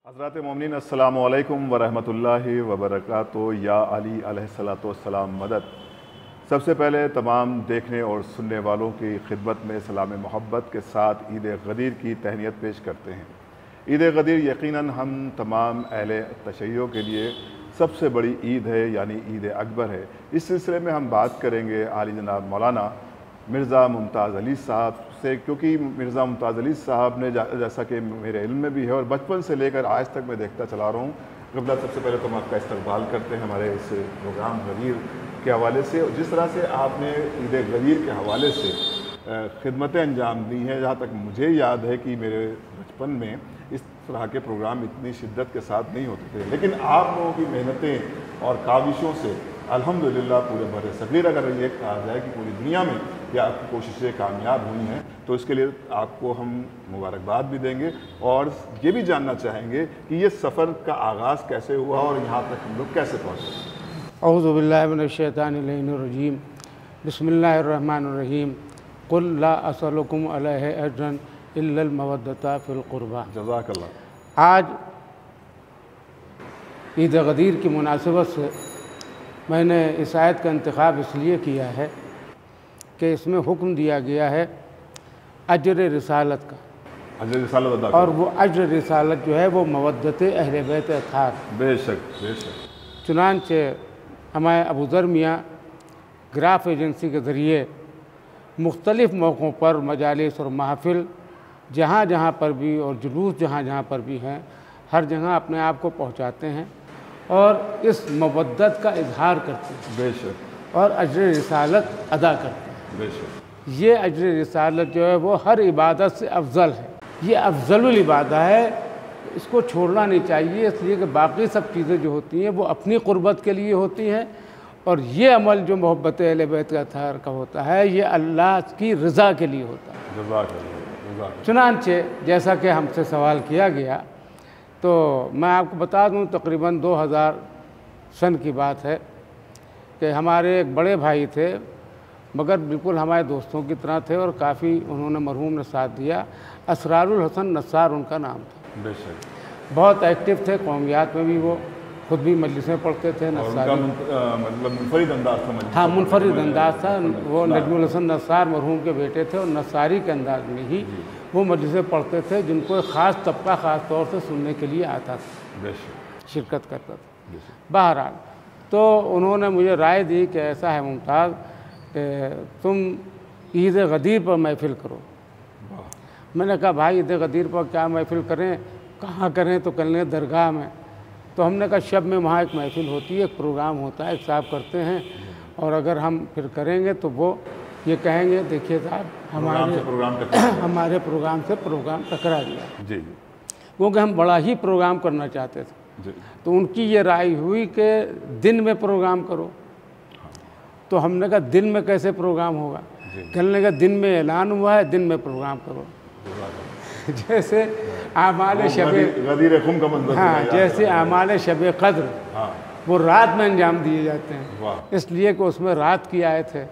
हज़रात मोमिनीन अस्सलामु अलैकुम वरहमतुल्लाहि वबरकातुहू। या अली अलैहिस्सलातु वस्सलाम मदद। सबसे पहले तमाम देखने और सुनने वालों की खिदमत में सलाम मोहब्बत के साथ ईद गदीर की तहनीत पेश करते हैं। ईद गदीर यकीनन हम तमाम अहले तशय्यो के लिए सबसे बड़ी ईद है, यानी ईद अकबर है। इस सिलसिले में हम बात करेंगे आली जनाब मौलाना मिर्ज़ा मुमताज़ अली साहब से, क्योंकि मिर्ज़ा मुमताज़ अली साहब ने जैसा कि मेरे इल्म में भी है और बचपन से लेकर आज तक मैं देखता चला रहा हूँ। कबला सबसे पहले तो हम आपका इस्तकबाल करते हैं हमारे इस प्रोग्राम गदीर के हवाले से। जिस तरह से आपने ईद गदीर के हवाले से खिदमतें अंजाम दी हैं, जहाँ तक मुझे याद है कि मेरे बचपन में इस तरह के प्रोग्राम इतनी शिद्दत के साथ नहीं होते थे, लेकिन आप लोगों की मेहनतें और काविशों से अल्हम्दुलिल्लाह पूरे बरे सगीर अगर ये कहा जाए कि पूरी दुनिया में या आपकी कोशिशें कामयाब हुई हैं, तो इसके लिए आपको हम मुबारकबाद भी देंगे और ये भी जानना चाहेंगे कि ये सफ़र का आगाज़ कैसे हुआ और यहाँ तक हम लोग कैसे पहुँचे। औज़ु बिल्लाहि मिनश शैतानिर रजीम, बिस्मिल्लाहिर रहमानिर रहीम। कुल ला असलुकुम अलैहि अजरन इल्लल मवद्दता फिल क़ुरबा। जज़ाकल्लाह। आज ईद गदीर की मुनासिबत से मैंने इस आयत का इंतखाब इसलिए किया है कि इसमें हुक्म दिया गया है अजर रिसालत का, अजर रिसालत अदा और वो अजर रिसालत जो है वो मवद्दत अहले बैत अतार। बेशक बेशक। चुनांचे हमारे अबू ज़र मियाँ ग्राफ एजेंसी के ज़रिए मुख्तलिफ़ मौक़ों पर मजालिस और महफ़िल जहाँ जहाँ पर भी और जुलूस जहाँ जहाँ पर भी हैं, हर जगह अपने आप को पहुँचाते हैं और इस मवद्दत का इजहार करते हैं। बेशक। और अजर रिसालत अदा करते हैं। बेशक। ये अजर रिसालत जो है वो हर इबादत से अफजल है। ये अफजलुल इबादत है, इसको छोड़ना नहीं चाहिए, इसलिए कि बाकी सब चीज़ें जो होती हैं वो अपनी क़ुर्बत के लिए होती हैं, और ये अमल जो मोहब्बत अहले बैत अतार का होता है ये अल्लाह की रज़ा के लिए होता है। चुनांचे जैसा कि हमसे सवाल किया गया, तो मैं आपको बता दूं तकरीबन 2000 सन की बात है कि हमारे एक बड़े भाई थे, मगर बिल्कुल हमारे दोस्तों की तरह थे और काफ़ी उन्होंने मरहूम ने साथ दिया। असरारुल हसन नस्सार उनका नाम था। बेशक। बहुत एक्टिव थे, कौमियात में भी वो खुद भी मजलिस में पढ़ते थे। नस्सारी मतलब मुनफरिद अंदाज था। हाँ, मुनफरिद अंदाज था। वो नजमुल हसन नस्सार मरहूम के बेटे थे और नस्सारी के अंदाज में ही वो मजलिसें पढ़ते थे, जिनको एक ख़ास तबका ख़ास तौर से सुनने के लिए आता था, शिरकत करता था। बहरहाल तो उन्होंने मुझे राय दी कि ऐसा है मुमताज़ कि तुम ईद गदीर पर महफ़िल करो। मैंने कहा भाई ईद गदीर पर क्या महफ़िल करें, कहाँ करें? तो कहने दरगाह में। तो हमने कहा शब में वहाँ एक महफ़िल होती है, एक प्रोग्राम होता है, एक साहब करते हैं, और अगर हम फिर करेंगे तो वो ये कहेंगे देखिए साहब हमारे प्रोग्राम से प्रोग्राम टकरा गया जी, क्योंकि हम बड़ा ही प्रोग्राम करना चाहते थे जी। तो उनकी ये राय हुई कि दिन में प्रोग्राम करो। तो हमने कहा दिन में कैसे प्रोग्राम होगा? कहने का दिन में ऐलान हुआ है, दिन में प्रोग्राम करो। जैसे आमाल शबे, हाँ, जैसे आमाल शबे क़द्र वो रात में अंजाम दिए जाते हैं, इसलिए कि उसमें रात की आयत है,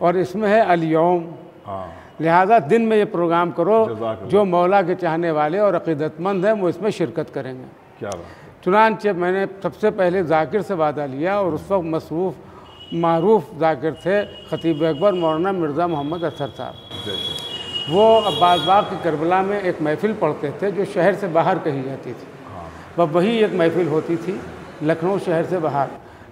और इसमें है अल-यौम। लिहाजा दिन में ये प्रोग्राम करो, जो मौला के चाहने वाले और अक़ीदतमंद हैं वो इसमें शिरकत करेंगे। क्या बात। चुनांचे मैंने सबसे पहले जाकिर से वादा लिया, और उस वक्त मसरूफ़ मारूफ जाकिर थे ख़तीब अकबर मौलाना मिर्ज़ा मोहम्मद असर साहब। वो अब्बास बाग की करबला में एक महफ़िल पढ़ते थे जो शहर से बाहर कही जाती थी। वह वही एक महफ़िल होती थी लखनऊ शहर से बाहर।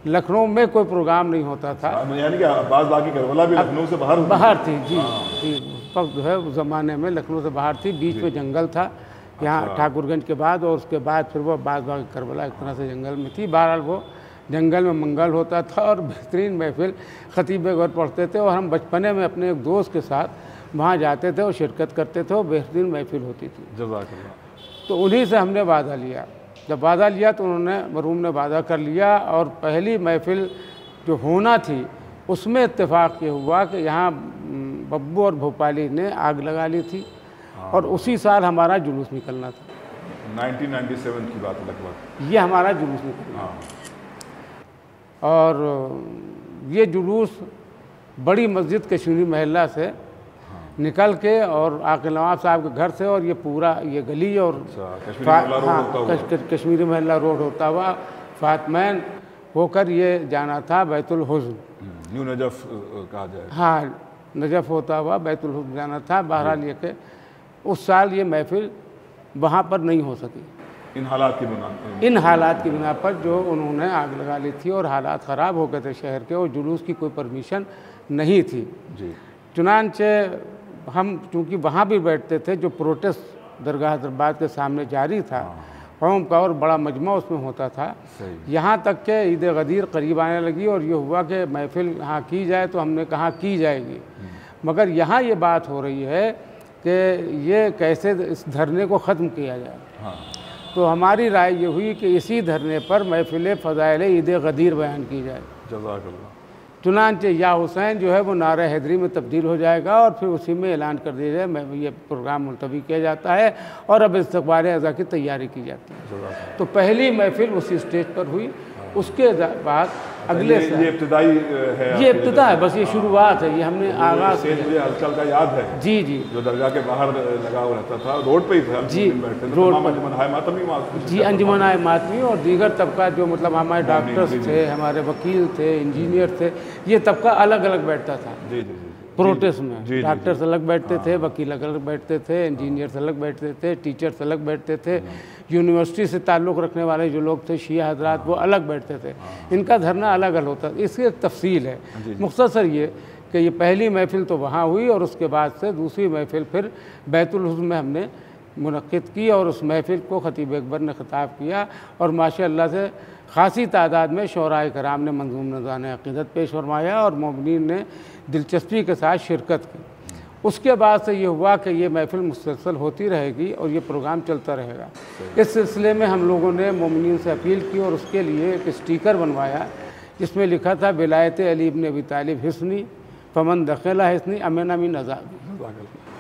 लखनऊ में कोई प्रोग्राम नहीं होता था, यानी कि अब्बास बाग की करबला भी लखनऊ से बाहर थी जी। उस वक्त जो है उस ज़माने में लखनऊ से बाहर थी, बीच में जंगल था यहाँ ठाकुरगंज के बाद, और उसके बाद फिर वो अब्बास बाग की करबला एक तरह से जंगल में थी। बहरहाल वो जंगल में मंगल होता था और बेहतरीन महफ़िल ख़तीब अकबर पढ़ते थे, और हम बचपने में अपने एक दोस्त के साथ वहाँ जाते थे और शिरकत करते थे, और बेहतरीन महफ़िल होती थी। जज़ाकल्लाह। तो उन्हीं से हमने वादा लिया। जब वादा लिया तो उन्होंने मरहूम ने वादा कर लिया, और पहली महफ़िल जो होना थी उसमें इत्तेफाक ये हुआ कि यहाँ बब्बू और भोपाली ने आग लगा ली थी, और उसी साल हमारा जुलूस निकलना था। 1997 की बात लगभग ये हमारा जुलूस निकलना। और ये जुलूस बड़ी मस्जिद कश्मीरी महल्ला से निकल के और आकिल नवाब साहब के घर से, और ये पूरा ये गली और कश्मीरी महल्ला रोड होता हुआ फातमैन होकर ये जाना था बैतुल हुस्न, न्यू नजफ कहा जाए। हाँ, नजफ होता हुआ बैतुल हुस्न जाना था। बहरहाल ये के उस साल ये महफिल वहाँ पर नहीं हो सकी इन हालात की बिना पर जो उन्होंने आग लगा ली थी और हालात ख़राब हो गए थे शहर के, और जुलूस की कोई परमिशन नहीं थी जी। चुनांचे हम चूँकि वहाँ भी बैठते थे, जो प्रोटेस्ट दरगाह हैदराबाद के सामने जारी था, कौम का और बड़ा मजमा उसमें होता था। यहाँ तक के ईद गदीर करीब आने लगी और ये हुआ कि महफिल हाँ की जाए, तो हमने कहा की जाएगी, मगर यहाँ ये बात हो रही है कि ये कैसे इस धरने को ख़त्म किया जाए। तो हमारी राय ये हुई कि इसी धरने पर महफिल फ़ज़ाइल ईद गदीर बयान की जाए। चुनांचे या हुसैन जो है वो नारा हैदरी में तब्दील हो जाएगा और फिर उसी में ऐलान कर दिया जाए, मैं ये प्रोग्राम मुलतवी किया जाता है और अब इस्तक़बाल अज़ा की तैयारी की जाती है। तो पहली महफिल उसी स्टेज पर हुई। उसके बाद अगले ये इब्तिदाई है, ये इब्तिदा है, बस ये शुरुआत है, ये हमने आगाज़ मुझे हलचल का याद है। जी जी, जो दरगाह के बाहर लगा हुआ रहता था, रोड पे ही था जी, रोड पर जी, अंजुमन आए मातमी और दीगर तबका जो मतलब हमारे डॉक्टर्स थे, हमारे वकील थे, इंजीनियर थे, ये तबका अलग अलग बैठता था। जी जी जी, प्रोटेस्ट में डॉक्टर्स अलग बैठते थे, वकील अलग बैठते थे, इंजीनियर्स अलग बैठते थे, टीचर्स अलग बैठते थे, यूनिवर्सिटी से ताल्लुक़ रखने वाले जो लोग थे शिया हजरात वो अलग बैठते थे। इनका धरना अलग अलग होता। इसकी एक तफसील है, मुख्तसर ये कि ये पहली महफिल तो वहाँ हुई और उसके बाद से दूसरी महफिल फिर बैतुल हुस्न में हमने मुनक़्क़िद की और उस महफिल को ख़तीब अकबर ने ख़िताब किया और माशाअल्लाह से ख़ासी तादाद में शोराए कराम ने मंजूम नज़ान अक़ीदत पेश फरमाया और मोमिनीन ने दिलचस्पी के साथ शिरकत की। उसके बाद से ये हुआ कि ये महफिल मुसलसल होती रहेगी और ये प्रोग्राम चलता रहेगा। इस सिलसिले में हम लोगों ने मोमिनीन से अपील की और उसके लिए एक स्टिकर बनवाया जिसमें लिखा था विलायत अली इब्न अबी तालिब हिस्नी फमन दखला हिस्नी अमन अमीन अज़ाब।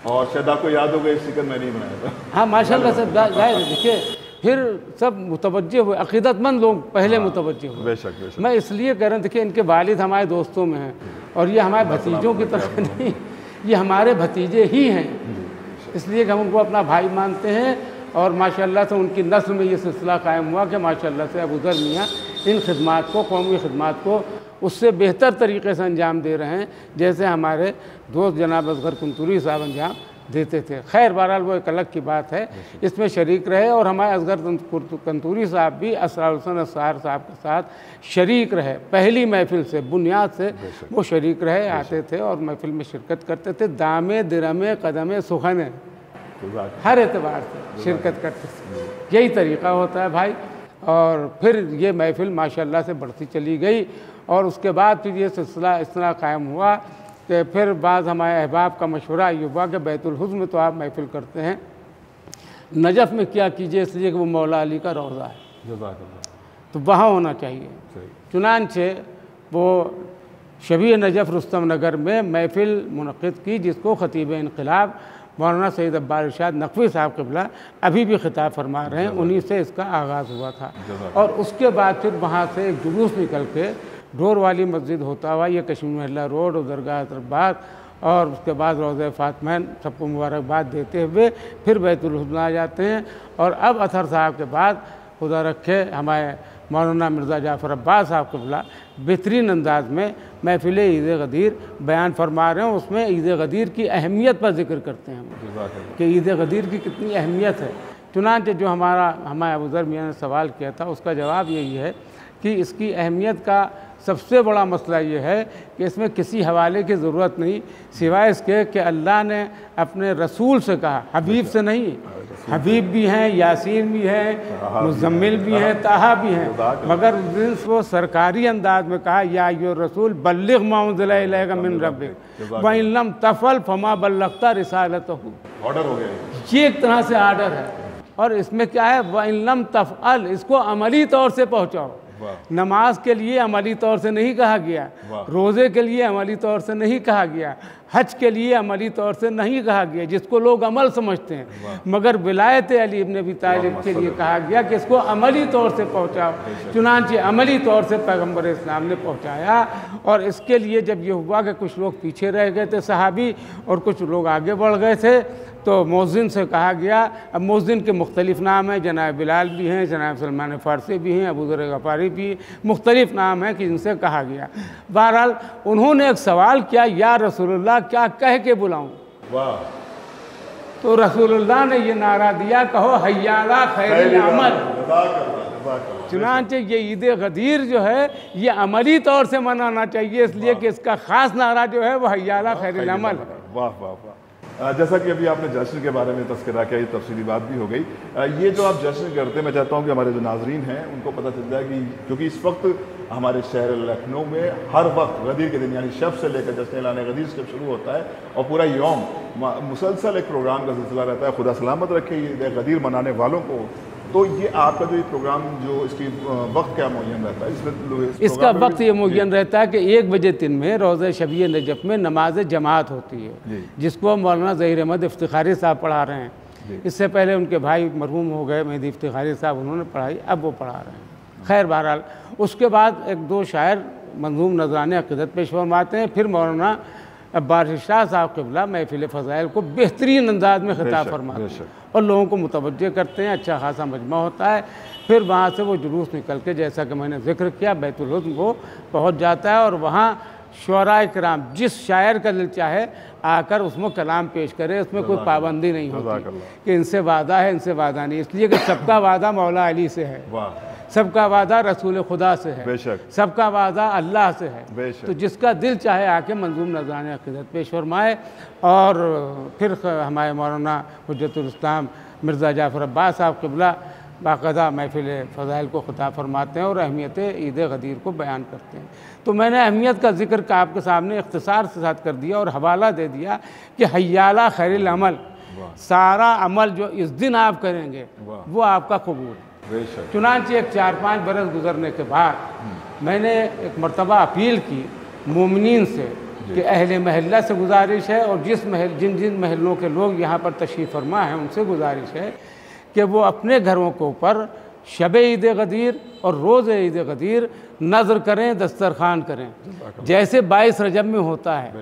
और शायद आपको याद होगा ये स्टिकर मैंने ही बनाया था। हाँ माशाल्लाह से जाहिर है। देखिए फिर सब मुतवज्जे हुए, अक़ीदतमंद लोग पहले मुतवज्जे हुए। बेशक। मैं इसलिए कह रहा हूँ, देखिए इनके वालिद हमारे दोस्तों में हैं और ये हमारे भतीजों की तरफ नहीं, ये हमारे भतीजे ही हैं, इसलिए कि हम उनको अपना भाई मानते हैं और माशाअल्लाह से उनकी नस्ल में ये सिलसिला कायम हुआ कि माशाअल्लाह से अबू ज़र मियाँ इन खिदमात को, कौमी खिदमात को उससे बेहतर तरीके से अंजाम दे रहे हैं जैसे हमारे दोस्त जनाब असगर कुंतूरी साहब अंजाम देते थे। खैर बहरहाल वो एक अलग की बात है, इसमें शरीक रहे और हमारे असगर कंतूरी साहब भी असरार हुसैन अस्सार साहब के साथ शरीक रहे। पहली महफिल से बुनियाद से वो शरीक रहे, आते थे और महफिल में शिरकत करते थे, दामे दिरमे कदमे सुखने हर एतबार से शिरकत करते थे। यही तरीक़ा होता है भाई। और फिर ये महफिल माशाअल्लाह से बढ़ती चली गई और उसके बाद फिर ये सिलसिला इस तरह कायम हुआ कि फिर बाद हमारे अहबाब का मशवरा ये हुआ कि बैतुल हुस्न में तो आप महफिल करते हैं, नजफ़ में क्या कीजिए, इसलिए कि वो मौला अली का रोज़ा है तो वहाँ होना चाहिए। चुनांचे वो शबीह नजफ़ रुस्तम नगर में महफिल मुनक़्क़िद की जिसको ख़तीब इनक़िलाब मौलाना सैयद अब्बास इरशाद नक़वी साहब क़िबला अभी भी ख़िताब फरमा रहे हैं, उन्हीं से इसका आगाज़ हुआ था। और उसके बाद फिर वहाँ से एक जुलूस निकल के डोर वाली मस्जिद होता हुआ ये कश्मीर महल्ला रोड और दरगाह हैदराबाद और उसके बाद रोज़ा फातमैन सबको मुबारकबाद देते हुए फिर बैतुल हुस्न आ जाते हैं। और अब अतहर साहब के बाद खुदा रखे हमारे मौलाना मिर्ज़ा जाफ़र अब्बास साहब क़िबला बेहतरीन अंदाज में महफिल ईद गदीर बयान फरमा रहे हैं। उसमें ईद गदीर की अहमियत पर ज़िक्र करते हैं कि ईद गदीर की कितनी अहमियत है। चुनांचे जो हमारे अबू ज़र मियाँ ने सवाल किया था उसका जवाब यही है कि इसकी अहमियत का सबसे बड़ा मसला ये है कि इसमें किसी हवाले की ज़रूरत नहीं सिवाय इसके कि अल्लाह ने अपने रसूल से कहा, हबीब से नहीं। हबीब भी हैं, यासीन भी हैं, मुज़म्मिल भी हैं, ताहा भी हैं, मगर उस दिन वो सरकारी अंदाज में कहा या यो रसूल बल्लिग़ मा उन्ज़िला इलैका मिन रब्बिक व इन लम तफ़अल फमा बल्लग़ता रिसालतहू। ऑर्डर हो गया ये एक तरह से आर्डर है और इसमें क्या है व इन लम तफ़अल, इसको अमली तौर से पहुँचाओ। नमाज के लिए अमली तौर से नहीं कहा गया, रोज़े के लिए अमली तौर से नहीं कहा गया, हज के लिए अमली तौर से नहीं कहा गया, जिसको लोग अमल समझते हैं, मगर विलायत अली इब्न अबी तालिब के लिए कहा गया कि इसको अमली तौर से पहुँचाओ। चुनांचे अमली तौर से पैगम्बर इस्लाम ने पहुँचाया। और इसके लिए जब ये हुआ कि कुछ लोग पीछे रह गए थे सहाबी और कुछ लोग आगे बढ़ गए थे, तो मौज़िन से कहा गया। अब मौज़िन के मुख्तलिफ़ नाम हैं, जनाब बिलाल भी हैं, जनाब सलमान फ़ारसी भी हैं, अबू ज़र गफ़ारी भी, मुख्तलिफ़ नाम हैं कि जिनसे कहा गया। बहरहाल उन्होंने एक सवाल किया, या रसूलुल्लाह क्या कह के बुलाऊँ? वाह। तो रसूलुल्लाह ने ये नारा दिया, कहो हय्या अला खैरिल अमल। चुनांचे ये ईद गदीर जो है ये अमली तौर से मनाना चाहिए, इसलिए कि इसका ख़ास नारा जो है वह हय्या अला खैरिल अमल है। वाह वाह वाह। जैसा कि अभी आपने जश्न के बारे में तज़किरा किया, ये तफसीली बात भी हो गई। ये जो आप जश्न करते हैं, मैं चाहता हूँ कि हमारे जो नाजरीन हैं उनको पता चल जाए कि क्योंकि इस वक्त हमारे शहर लखनऊ में हर वक्त गदीर के दिन यानी शब से लेकर जश्न ऐलान गदीर जब शुरू होता है और पूरा यौम मुसलसल एक प्रोग्राम का सिलसिला रहता है। खुदा सलामत रखे ये गदीर मनाने वालों को। तो ये आपका जो ये प्रोग्राम जो इसकी वक्त क्या मुय्यन रहता है? इसमें इसका वक्त ये मुय्यन रहता है कि 1 बजे दिन में रोज़े शबी नजफ़ में नमाज जमात होती है, जिसको मौलाना ज़हीर अहमद इफ्तिखारी साहब पढ़ा रहे हैं। इससे पहले उनके भाई मरहूम हो गए मेहदी इफ्तिखारी साहब, उन्होंने पढ़ाई, अब वो पढ़ा रहे हैं। खैर बहरहाल उसके बाद 1-2 शायर मंजूम नज़राने अक़ीदत पेश फरमाते हैं। फिर मौलाना अब्बास शाह साहब क़िबला महफ़िल फ़ज़ाइल को बेहतरीन अंदाज में ख़िताब फरमाते हैं और लोगों को मुतवज्जे करते हैं। अच्छा खासा मजमा होता है। फिर वहाँ से वो जुलूस निकल के, जैसा कि मैंने ज़िक्र किया, बैतुल हुस्न को पहुँच जाता है और वहाँ शुअराए किराम जिस शायर का दिल चाहे आकर उसमें कलाम पेश करे, उसमें कोई पाबंदी नहीं होती कि इनसे वादा है, इनसे वादा नहीं। इसलिए कि सबका वादा मौला अली से है, सबका वादा रसूल खुदा से है, सबका वादा अल्लाह से है। तो जिसका दिल चाहे आके मंजूम नज़राने अक़ीदत पेश फरमाए। और फिर हमारे मौलाना हुज्जतुल इस्लाम मिर्ज़ा जाफ़र अब्बास साहब क़िबला बाकायदा महफ़िल फ़ज़ाइल को ख़िताब फरमाते हैं और अहमियत ईद गदीर को बयान करते हैं। तो मैंने अहमियत का जिक्र आपके सामने इख्तिसार से साथ कर दिया और हवाला दे दिया कि हय्या अला खैरिल अमल, सारा अमल जो इस दिन आप करेंगे वो आपका कबूल। चुनांचे 4-5 बरस गुजरने के बाद मैंने एक मरतबा अपील की मोमिनीन से कि अहले महल्ला से गुजारिश है और जिन महलों के लोग यहाँ पर तशरीफ़ फरमा हैं उनसे गुजारिश है कि वो अपने घरों के ऊपर शब ईद गदीर और रोज़ ईद गदीर नज़र करें, दस्तरखान करें, जैसे 22 रजब में होता है।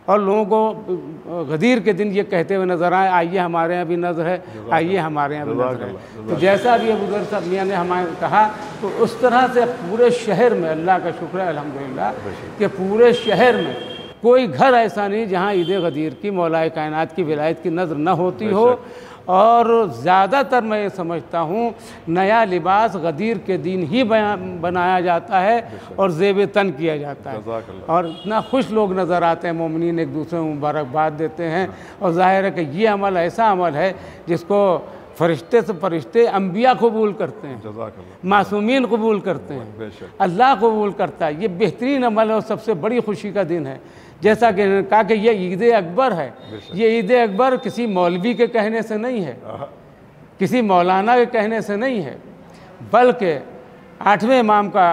और लोगों को गदीर के दिन ये कहते हुए नज़र आए, आइए हमारे यहाँ भी नज़र है, आइए हमारे यहाँ भी नज़र है। तो जैसा भी अबू ज़र साहब मियां ने हमें कहा, तो उस तरह से पूरे शहर में अल्लाह का शुक्र है अल्हम्दुलिल्लाह कि पूरे शहर में कोई घर ऐसा नहीं जहाँ ईद गदीर की मौलाए कायनात की विलायत की नज़र न होती हो। और ज़्यादातर मैं ये समझता हूँ नया लिबास गदीर के दिन ही बनाया जाता है और ज़ेब तन किया जाता है और इतना खुश लोग नज़र आते हैं, मोमिनीन एक दूसरे को मुबारकबाद देते हैं। और ज़ाहिर है कि ये अमल ऐसा अमल है जिसको फरिश्ते से फरिश्ते अंबिया कबूल करते हैं, मासूमीन कबूल करते हैं, अल्लाह कबूल करता है। ये बेहतरीन अमल है और सबसे बड़ी खुशी का दिन है। जैसा कि कहा कि ये ईद अकबर है, ये ईद अकबर किसी मौलवी के कहने से नहीं है, किसी मौलाना के कहने से नहीं है, बल्कि 8वें इमाम का,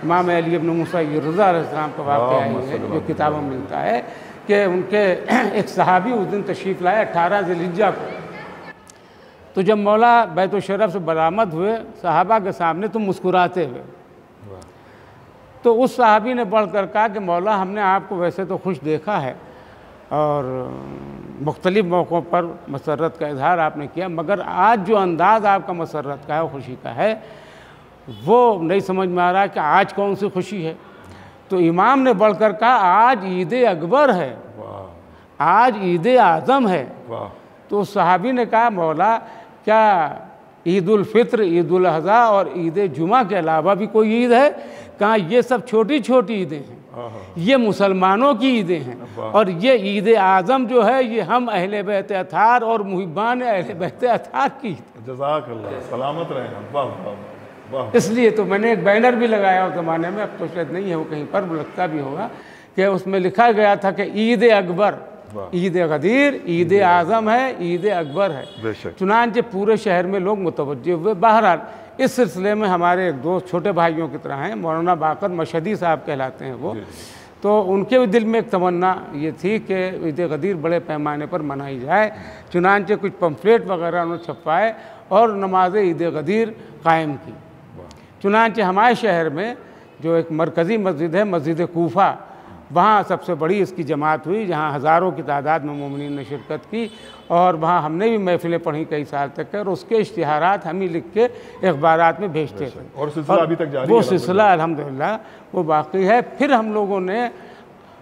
इमाम अली इब्न मूसा रज़ा अलैहिस्सलाम का वाक़या है जो किताबों में मिलता है कि उनके एक सहाबी उस दिन तशरीफ़ लाए 18 ज़िलहिज्जा को। तो जब मौला बैतुल शरफ से बरामद हुए सहाबा के सामने तो मुस्कुराते हुए, तो उस सहाबी ने बढ़कर कहा कि मौला हमने आपको वैसे तो खुश देखा है और मुख्तलिफ़ मौक़ों पर मसरत का इजहार आपने किया, मगर आज जो अंदाज़ आपका मसरत का है, खुशी का है, वो नहीं समझ में आ रहा कि आज कौन सी खुशी है। तो इमाम ने बढ़कर कहा आज ईद अकबर है, आज ईद आज़म है। तो उस सहाबी ने कहा मौला क्या ईद उल फित्र, ईद उल अज़हा और ईद जुमा के अलावा भी कोई ईद है? कहा ये सब छोटी छोटी ईदें हैं, ये मुसलमानों की ईदें हैं और ये ईद आज़म जो है ये हम अहले बैत अतार और मुहिब्बान अहले बैत अतार की। जज़ाकल्लाह, सलामत रहें। इसलिए तो मैंने एक बैनर भी लगाया उस ज़माने में, अब तो शायद नहीं है वो, कहीं पर लगता भी होगा कि उसमें लिखा गया था कि ईद अकबर, ईद गदीर, ईद आज़म है, ईद अकबर है। चुनांचे पूरे शहर में लोग मुतवज्जे हुए। बहरहाल इस सिलसिले में हमारे एक दोस्त छोटे भाइयों की तरह हैं, मौलाना बाकर मशहदी साहब कहलाते हैं वो, तो उनके भी दिल में एक तमन्ना ये थी कि ईद गदीर बड़े पैमाने पर मनाई जाए। चुनांचे कुछ पम्फलेट वगैरह उन्होंने छपवाए और नमाज ईद गदीर कायम की। चुनांचे हमारे शहर में जो एक मरकज़ी मस्जिद है, मस्जिद कूफा, वहाँ सबसे बड़ी इसकी जमात हुई, जहाँ हज़ारों की तादाद में मोमिनीन ने शिरकत की और वहाँ हमने भी महफ़िलें पढ़ी कई साल तक और उसके इश्तिहारात हम ही लिख के अखबारात में भेजते थे और सिलसिला अभी तक जारी है। वो सिलसिला अल्हम्दुलिल्लाह वो बाकी है। फिर हम लोगों ने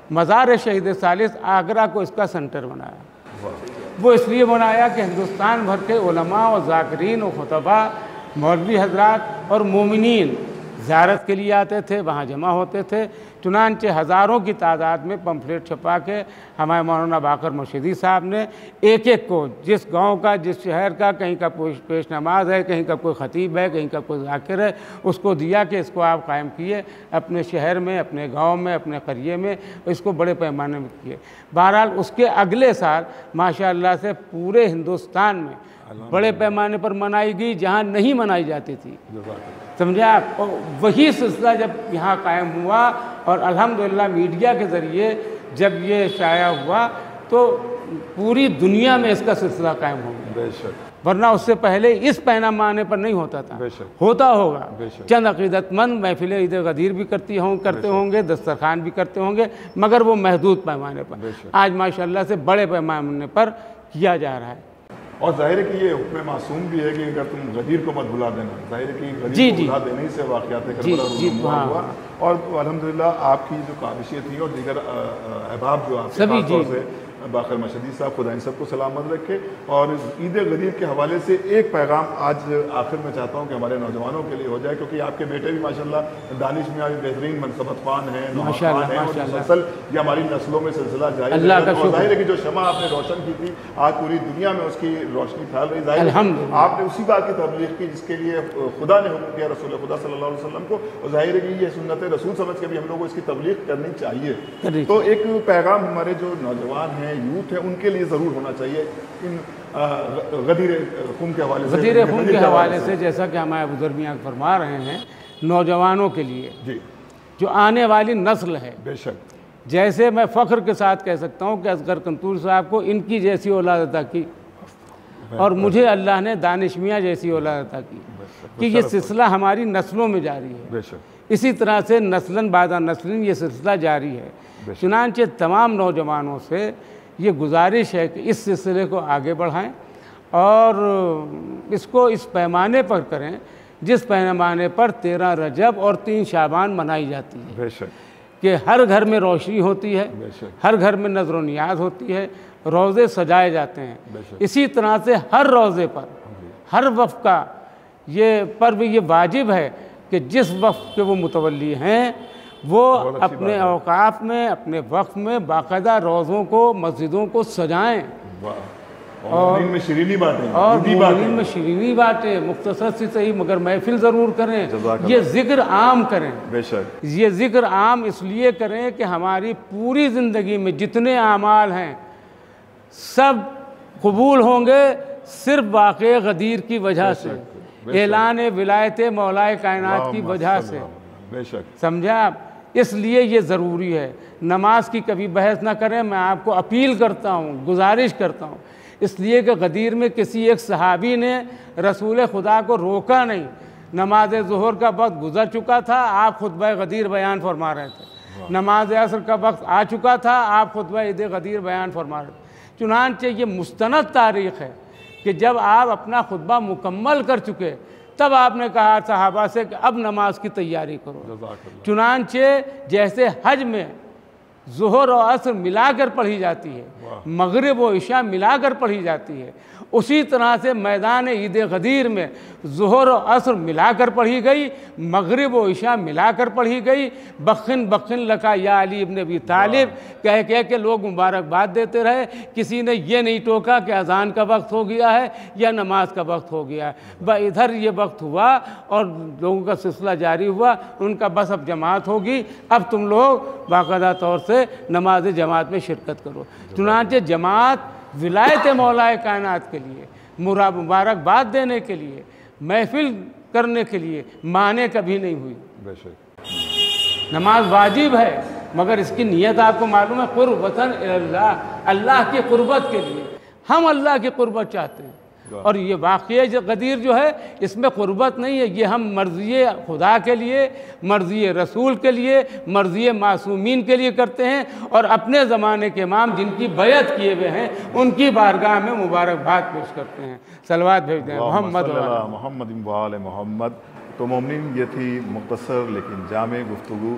मज़ार शहीद सालिस आगरा को इसका सेंटर बनाया। वो इसलिए बनाया कि हिंदुस्तान भर के उलमा और ज़ाकिरीन और खुतबा, मौलवी हजरात और मोमिनीन ज़ियारत के लिए आते थे, वहाँ जमा होते थे। चुनांचे हज़ारों की तादाद में पम्फलेट छपा के हमारे मौलाना बाकर मशहदी साहब ने एक एक को, जिस गांव का, जिस शहर का, कहीं का पेश नमाज है, कहीं का कोई ख़तीब है, कहीं का कोई ज़ाकिर है, उसको दिया कि इसको आप कायम किए अपने शहर में, अपने गांव में, अपने करिए में, इसको बड़े पैमाने में किए। बहरहाल उसके अगले साल माशाअल्लाह से पूरे हिंदुस्तान में बड़े पैमाने पर मनाई गई, जहाँ नहीं मनाई जाती थी, समझे आप। और वही सिलसिला जब यहाँ कायम हुआ और अल्हम्दुलिल्लाह मीडिया के ज़रिए जब ये शाया हुआ तो पूरी दुनिया में इसका सिलसिला कायम हो गया। वरना उससे पहले इस पैमाने पर नहीं होता था। होता होगा, चंद अकीदतमंद महफिल ईद गदीर भी करते होंगे, दस्तरखान भी करते होंगे, मगर वो महदूद पैमाने पर। आज माशाअल्लाह से बड़े पैमाने पर किया जा रहा है। और जाहिर है कि ये हुक्म मासूम भी है कि अगर तुम गदीर को मत भुला देना, जाहिर है कि गदीर को भुला देने से वाक़यात करबला हुआ। और अल्हम्दुलिल्लाह आपकी जो काविशें थी और दीगर अहबाब जो आपके खास तौर से बाकर मशहदी साहब, खुदा इन सबको सलामत रखे। और ईद गदीर के हवाले से एक पैगाम आज आखिर में चाहता हूँ कि हमारे नौजवानों के लिए हो जाए, क्योंकि आपके बेटे भी माशाल्लाह दानिश में आज बेहतरीन मनसबत ख़ान हैं, मुसलसल ये हमारी नस्लों में सिलसिला जारी है। और जाहिर है कि जो शमा आपने रोशन की थी आज पूरी दुनिया में उसकी रोशनी फैल रही। जाहिर है आपने उसी बात की तबलीग की जिसके लिए खुदा ने हुक्म किया रसूल खुदा सल्लल्लाहु अलैहि वसल्लम को, और जाहिर है कि ये सुन्नत रसूल समझ के भी हम लोग को इसकी तबलीग करनी चाहिए। तो एक पैगाम हमारे जो नौजवान हैं, यूथ है, उनके लिए ज़रूर होना चाहिए इन गदीर खून के हवाले से। गदीर खून के हवाले से जैसा कि हमारे बुजुर्ग मियां फरमा रहे हैं, नौजवानों के लिए जी, जो आने वाली नस्ल है, बेशक जैसे मैं फ़ख्र के साथ कह सकता हूँ कि असगर कंतूर साहब को इनकी जैसी औलाद अता की और मुझे अल्लाह ने दानिश मियां जैसी औलाद अता की, कि ये सिलसिला हमारी नस्लों में जारी है। इसी तरह से नस्लन बादा नस्लन ये सिलसिला जारी है। चुनांचे तमाम नौजवानों से ये गुजारिश है कि इस सिलसिले को आगे बढ़ाएं और इसको इस पैमाने पर करें जिस पैमाने पर 13 रजब और 3 शाबान मनाई जाती है। बेशक कि हर घर में रोशनी होती है, हर घर में नज़र नियाज होती है, रोज़े सजाए जाते हैं। इसी तरह से हर रोज़े पर हर वफ़ का ये पर्व ये वाजिब है कि जिस वफ़ के वो मुतवल्ली हैं वो अपने औकाफ में, अपने वक्त में बाकायदा रोज़ों को, मस्जिदों को सजाएं और में शीरीनी बातें मुख्तसर सी सही मगर महफिल ज़रूर करें। ये ज़िक्र आम करें, बेशक ये ज़िक्र आम इसलिए करें कि हमारी पूरी ज़िंदगी में जितने आमाल हैं सब कबूल होंगे सिर्फ वाक़े गदीर की वजह से, ऐलान विलायत मौलाए कायनात की वजह से। बेशक समझा आप, इसलिए ये ज़रूरी है। नमाज की कभी बहस ना करें। मैं आपको अपील करता हूँ, गुजारिश करता हूँ, इसलिए कि गदीर में किसी एक सहाबी ने रसूल खुदा को रोका नहीं। नमाज ज़ुहर का वक्त गुजर चुका था, आप खुतबा गदीर बयान फरमा रहे थे। नमाज असर का वक्त आ चुका था, आप खुतबा ईद गदीर बयान फरमा रहे थे। चुनांचे ये मुस्तनद तारीख़ है कि जब आप अपना खुतबा मुकम्मल कर चुके तब आपने कहा सहाबा से कि अब नमाज की तैयारी करो। चुनांचे जैसे हज में ज़ुहर और असर मिलाकर पढ़ी जाती है, मगरिब और इशा मिलाकर पढ़ी जाती है, उसी तरह से मैदान ईद गदीर में ज़ुहर और असर मिलाकर पढ़ी गई, मगरिब और इशा मिलाकर पढ़ी गई। बखिन बखिन लका या अली इब्न अबी तालिब कह कह के लोग मुबारकबाद देते रहे। किसी ने ये नहीं टोका कि अज़ान का वक्त हो गया है या नमाज का वक्त हो गया है। इधर ये वक्त हुआ और लोगों का सिलसिला जारी हुआ, उनका बस अब जमात होगी, अब तुम लोग बाकायदा तौर से नमाज जमात में शिरकत करो। चुनांचे जमात विलायत मौलाए कायनात के लिए, मुबारकबाद देने के लिए, महफिल करने के लिए, माने कभी नहीं हुई। बेशक नमाज वाजिब है, मगर इसकी नीयत आपको मालूम है, कुर्बतन इल्लाह, अल्लाह की कुर्बत के लिए। हम अल्लाह की कुर्बत चाहते हैं। और ये वाक़या जो गदीर जो है, इसमें कुर्बत नहीं है, ये हम मर्ज़ी खुदा के लिए, मर्ज़ी रसूल के लिए, मर्ज़ी मासूमीन के लिए करते हैं, और अपने ज़माने के इमाम जिनकी बैत किए हुए हैं उनकी बारगाह में मुबारकबाद पेश करते हैं। सलवात भेज दें मोहम्मद मोहम्मद। तो मोमिन, ये थी मुख्तसर लेकिन जामे गुफ्तगू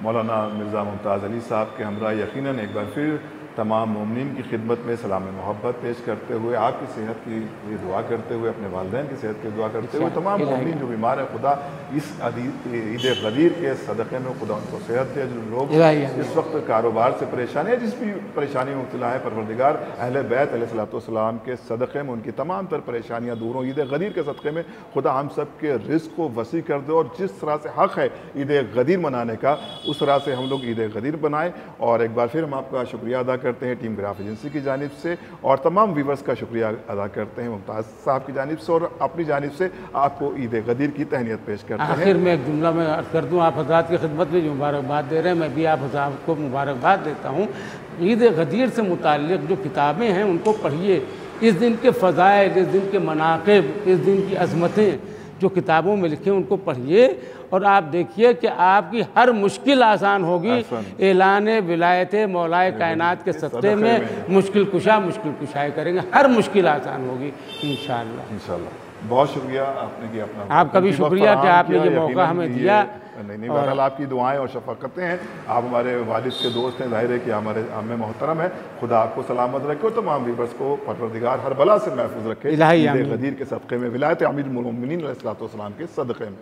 मौलाना मिर्ज़ा मुमताज़ अली साहब के हमरा। यकीनन एक बार फिर तमाम मोमिन की खिदमत में सलाम मोहब्बत पेश करते हुए, आपकी सेहत की लिए दुआ करते हुए, अपने वालिदैन की सेहत की दुआ करते हुए, तमाम मोमिन जो बीमार है, खुदा इस ईद गदीर के सदक़े में खुदा उनको सेहत दे। जो लोग इस वक्त कारोबार से परेशान है, जिस भी परेशानी में मुब्तला है, परवरदिगार अहले बैत अलैहिस्सलाम के सदक़े में उनकी तमाम तर परेशानियाँ दूर हों। ईद गदीर के सदक़े में खुदा हम सब के रिज़्क़ को वसी कर दे, और जिस तरह से हक़ है ईद गदीर मनाने का, उस तरह से हम लोग ईद गदीर बनाएँ। और एक बार फिर हम आपका शुक्रिया अदा करते हैं टीम ग्राफ एजेंसी की जानिब से, और तमाम व्यूवर्स का शुक्रिया अदा करते हैं मुमताज़ साहब की जानिब से, और अपनी जानिब से आपको ईद गदीर की तहनीत पेश करते हैं। आखिर में एक जुमला मैं अर्ज़ कर दूँ, आप हज़रात की खिदमत में जो मुबारकबाद दे रहे हैं, मैं भी आप हज़रात को मुबारकबाद देता हूँ। ईद गदीर से मुताल्लिक़ जो किताबें हैं उनको पढ़िए। इस दिन के फ़ज़ाइल, इस दिन के मनाक़िब, इस दिन की अज़मतें जो किताबों में लिखे उनको पढ़िए, और आप देखिए कि आपकी हर मुश्किल आसान होगी। ऐलान विलायत मौलाए कायनात के सत्ते में मुश्किल कुशाई करेंगे, हर मुश्किल आसान होगी इंशाअल्लाह। बहुत शुक्रिया आपने किया अपना, आपका भी शुक्रिया कि आपने ये मौका हमें दिया। नहीं, बहरहाल आपकी दुआएं और शफ़क़तें हैं। आप हमारे वालिद के दोस्त हैं, ज़ाहिर है कि हमारे हमें मोहतरम है। खुदा आपको सलामत रखे और तमाम व्यूअर्स को परवरदिगार हर बला से महफूज रखे। ईद गदीर के सदक़े में, विलायत अमीरुल मोमिनीन अलैहिस्सलातु वस्सलाम के सदक़े में।